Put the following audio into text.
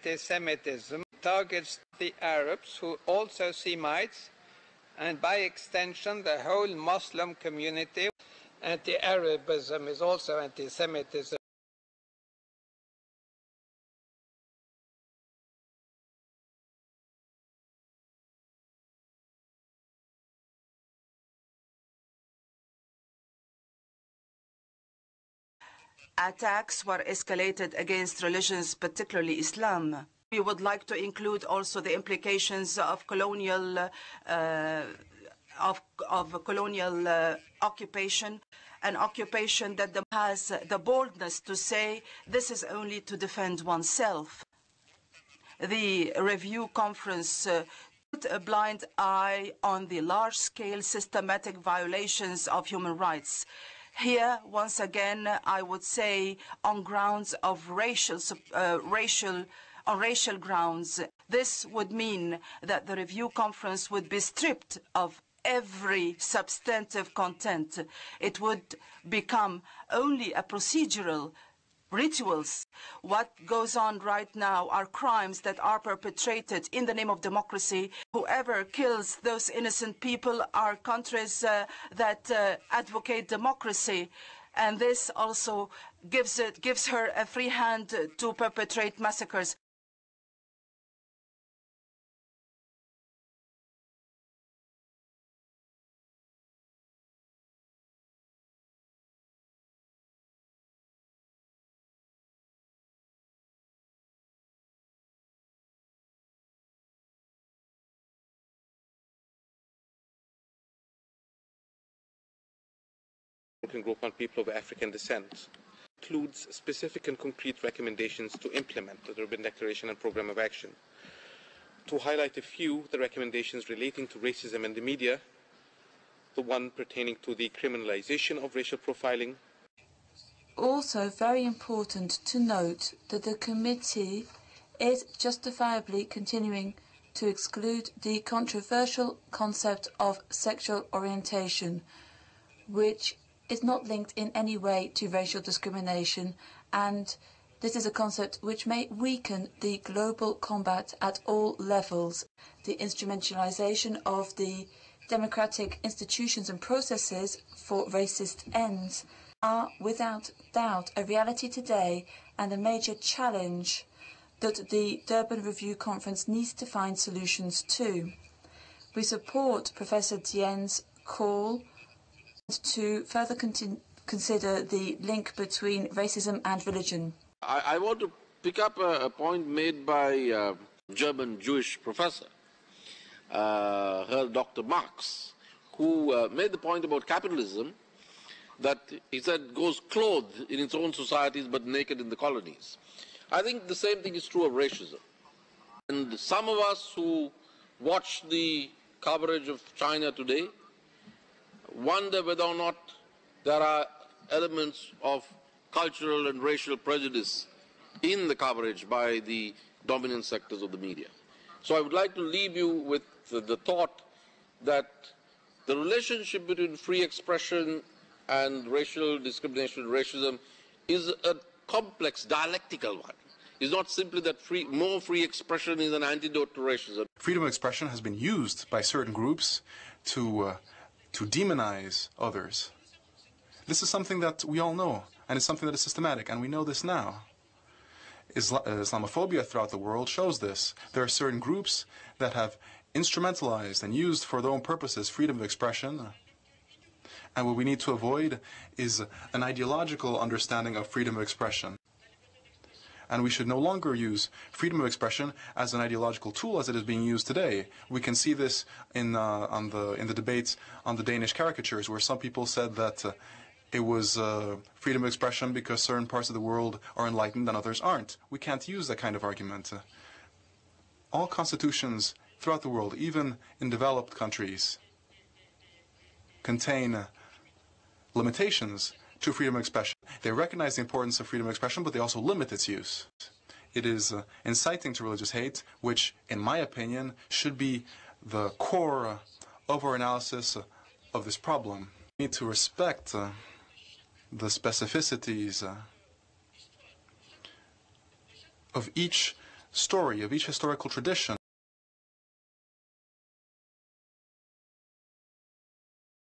anti-Semitism targets the Arabs, who also Semites, and by extension the whole Muslim community. Anti-Arabism is also anti-Semitism. Attacks were escalated against religions, particularly Islam. We would like to include also the implications of colonial occupation, an occupation that has the boldness to say this is only to defend oneself. The review conference put a blind eye on the large-scale systematic violations of human rights. Here, once again, I would say on grounds of racial grounds. This would mean that the review conference would be stripped of every substantive content. It would become only a procedural rituals. What goes on right now are crimes that are perpetrated in the name of democracy. Whoever kills those innocent people are countries that advocate democracy. And this also gives her a free hand to perpetrate massacres. Working Group on People of African Descent includes specific and concrete recommendations to implement the Durban Declaration and Programme of Action. To highlight a few, the recommendations relating to racism in the media, the one pertaining to the criminalization of racial profiling. Also very important to note that the committee is justifiably continuing to exclude the controversial concept of sexual orientation, which is not linked in any way to racial discrimination, and this is a concept which may weaken the global combat at all levels. The instrumentalization of the democratic institutions and processes for racist ends are without doubt a reality today and a major challenge that the Durban Review Conference needs to find solutions to. We support Professor Dienne's call to further consider the link between racism and religion. I want to pick up a point made by a German Jewish professor, Dr. Marx, who made the point about capitalism, that he said goes clothed in its own societies but naked in the colonies. I think the same thing is true of racism. And some of us who watch the coverage of China today wonder whether or not there are elements of cultural and racial prejudice in the coverage by the dominant sectors of the media. So I would like to leave you with the thought that the relationship between free expression and racial discrimination, racism, is a complex, dialectical one. It's not simply that more free expression is an antidote to racism. Freedom of expression has been used by certain groups to demonize others. This is something that we all know, and it's something that is systematic, and we know this now. Islamophobia throughout the world shows this. There are certain groups that have instrumentalized and used for their own purposes freedom of expression, and what we need to avoid is an ideological understanding of freedom of expression. And we should no longer use freedom of expression as an ideological tool as it is being used today. We can see this in the debates on the Danish caricatures, where some people said that it was freedom of expression because certain parts of the world are enlightened and others aren't. We can't use that kind of argument. All constitutions throughout the world, even in developed countries, contain limitations to freedom of expression. They recognize the importance of freedom of expression, but they also limit its use. It is inciting to religious hate, which, in my opinion, should be the core of our analysis of this problem. We need to respect the specificities of each story, of each historical tradition.